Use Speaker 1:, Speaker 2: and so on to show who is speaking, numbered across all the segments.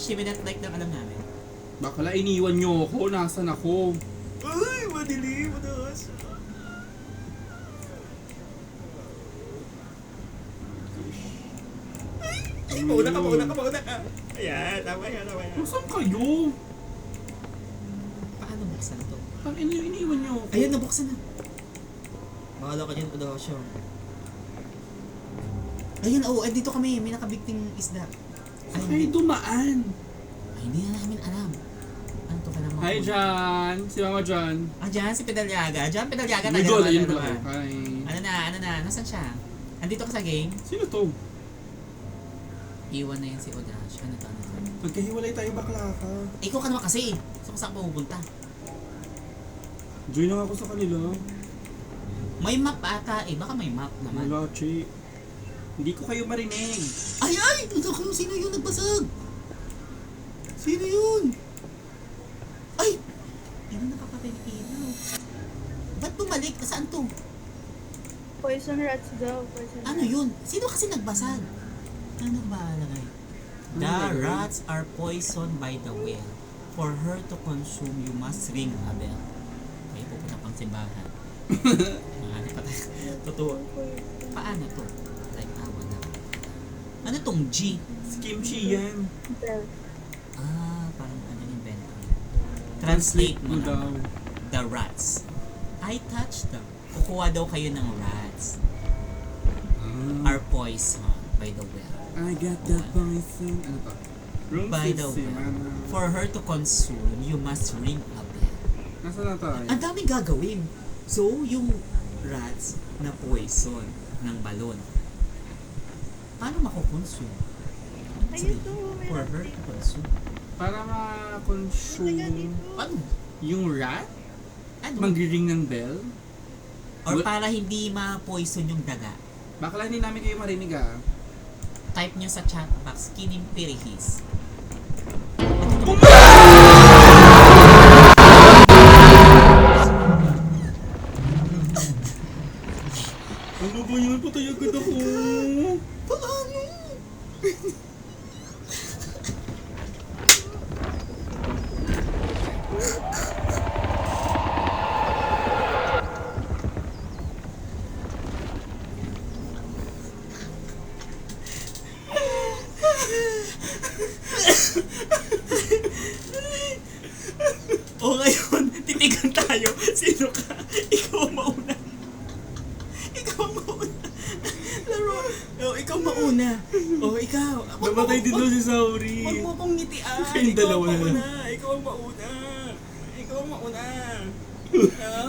Speaker 1: She will not like ng alam namin.
Speaker 2: Bakla, iniwan nyo ako. Nasaan ako?
Speaker 1: Ay, madili, madalas. Ay, mauna ka. Ayan, tama yan.
Speaker 2: Nasaan kayo?
Speaker 1: Paano buksan to?
Speaker 2: Pag iniwan nyo ako.
Speaker 1: Ayan, nabuksan na. Bahala ka dyan, Odasyo. Ayun, dito kami. May nakabigting isda.
Speaker 2: Saan kayo dumaan?
Speaker 1: Ay, hindi na namin alam. Ano to ka naman?
Speaker 2: Hi, Jan. Si Mama Jan.
Speaker 1: Dyan, si Pedalyaga. Pedalyaga.
Speaker 2: Idol, ayun
Speaker 1: naman.
Speaker 2: pala. Hi.
Speaker 1: Ano na? Nasaan siya? Andito ka sa game?
Speaker 2: Sino to?
Speaker 1: Iwan na yan si Odash. Ano to?
Speaker 2: Magkahiwalay tayo, bakla ka.
Speaker 1: Ikaw ka naman kasi. Saan ka pupunta?
Speaker 2: Join lang ako sa kanila.
Speaker 1: May map ata eh. Baka may map naman.
Speaker 2: Wala, Chi. Hindi ko kayo marinig.
Speaker 1: Ay! Naku, sino yun nagbasag? Sino yun? Ay! Ano nakapatay ni Ilaw? Ba't bumalik? Saan to?
Speaker 3: Poison rats daw.
Speaker 1: Ano yun? Sino kasi nagbasag? Ano ba alagay? The rats are poisoned by the well. For her to consume, you must ring a bell. May pupunta pang simbahan. Ano pa tayo? Totoo. Paano to? Like, wala. Ano tong G?
Speaker 2: Si Kimchi yan.
Speaker 3: Bell.
Speaker 1: Parang ano inventor. Translate mo
Speaker 2: daw.
Speaker 1: na. The rats. I touched them. Kukuha daw kayo ng rats. Are poisoned by the well.
Speaker 2: I got that poison. Ano to? Room
Speaker 1: By the
Speaker 2: 60,
Speaker 1: well.
Speaker 2: mana.
Speaker 1: For her to consume, you must ring a bell.
Speaker 2: Nasaan na tayo?
Speaker 1: Ang daming gagawin. So, yung rats na poison ng balon, paano makukonsume?
Speaker 3: Ayun to.
Speaker 1: For
Speaker 3: Meron
Speaker 1: her to
Speaker 3: dito.
Speaker 1: consume.
Speaker 2: Para
Speaker 3: Talaga
Speaker 2: ma-consume
Speaker 3: dito.
Speaker 1: Paano?
Speaker 2: yung rat?
Speaker 1: Ano?
Speaker 2: Mag-ring ng bell?
Speaker 1: Or para hindi ma-poison yung daga.
Speaker 2: Bakla hindi namin kayo marinig ah.
Speaker 1: Type nyo sa chat box, Kinim Pirihis.
Speaker 2: Ano ba yun? Patay agad ako.
Speaker 1: Paano? O ngayon, titigan tayo. Sino ka? Ikaw ang mauna. Laro. Ikaw mauna. Ikaw.
Speaker 2: Namatay din daw si Sauri.
Speaker 1: Huwag mo pong ngitian.
Speaker 2: Kayong
Speaker 1: Ikaw
Speaker 2: dalawa
Speaker 1: ang
Speaker 2: na lang.
Speaker 1: mauna. Ikaw ang mauna. Ha?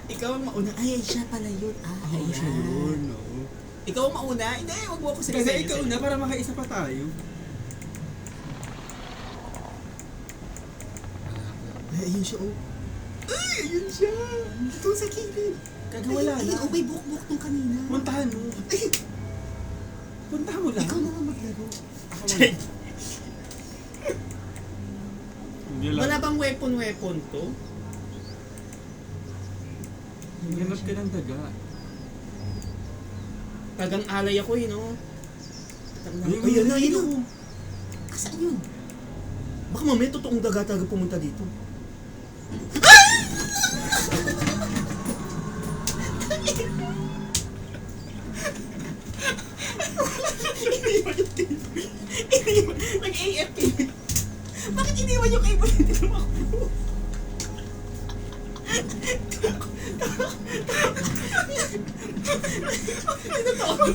Speaker 1: Ikaw ang mauna. Ay, siya pala yun.
Speaker 2: Oo, siya yun. Oo.
Speaker 1: Ikaw ang mauna? Hindi, huwag mo ako
Speaker 2: Kasi
Speaker 1: sinasayin.
Speaker 2: ikaw na para makaisa pa tayo.
Speaker 1: Ay, ayun siya, Ay, ayun siya. Doon sa kilid.
Speaker 2: Kagawala na.
Speaker 1: Ay, may buhok-buhok nung kanina.
Speaker 2: Puntahan mo. Puntahan mo lang.
Speaker 1: Ikaw na nga maglaro.
Speaker 2: Hindi lang.
Speaker 1: Wala bang weapon to?
Speaker 2: Ganap ka ng daga.
Speaker 1: Tagang alay ako no?
Speaker 2: Ayun,
Speaker 1: Ayun. Saan yun? Baka mamaya totoong daga-taga pumunta dito. Iniwan yung table. Nag-AFP. Bakit iniwan yung cable? Hindi tumakbo. Tinotoo.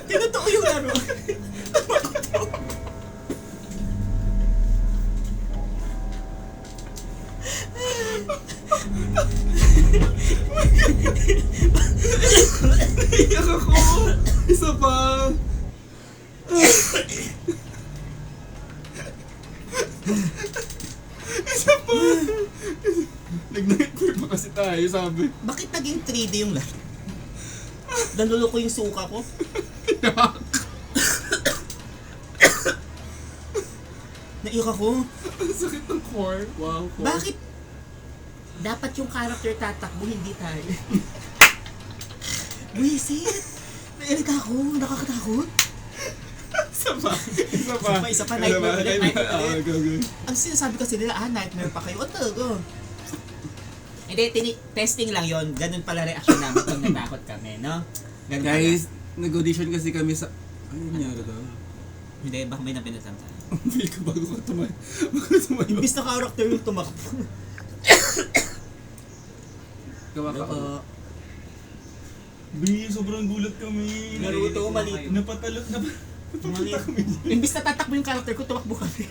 Speaker 1: Tinotoo yung laro.
Speaker 2: Iyak ako! Isa pa! Isa pa! Nag-nightmare pa kasi tayo, sabi.
Speaker 1: Bakit naging 3D yung laro? Naluloko yung suka ko. Naiyak ako.
Speaker 2: Ang sakit ng core. Wow, core.
Speaker 1: Bakit? Dapat yung character tatakbo, hindi tayo. Wisit! Nairita ako, nakakatakot.
Speaker 2: Isa pa.
Speaker 1: Isa pa, nightmare ulit, nightmare ulit.
Speaker 2: Go.
Speaker 1: Ang sinasabi kasi nila, nightmare pa kayo. O talaga. Hindi, testing lang yon. Ganun pala reaction namin pag natakot kami, no? Ganun pala.
Speaker 2: Guys, nag-audition kasi kami sa... Ano nangyari daw?
Speaker 1: Hindi, baka may napinatang tayo.
Speaker 2: Hindi ka bago ka tumayo.
Speaker 1: Imbis na character yung tumakbo.
Speaker 2: Gawa ka.
Speaker 1: Ano po?
Speaker 2: Bi, sobrang gulat kami.
Speaker 1: Naruto, mali.
Speaker 2: Napatalot. Napapunta kami.
Speaker 1: Imbis na tatakbo yung character ko, tumakbo kami.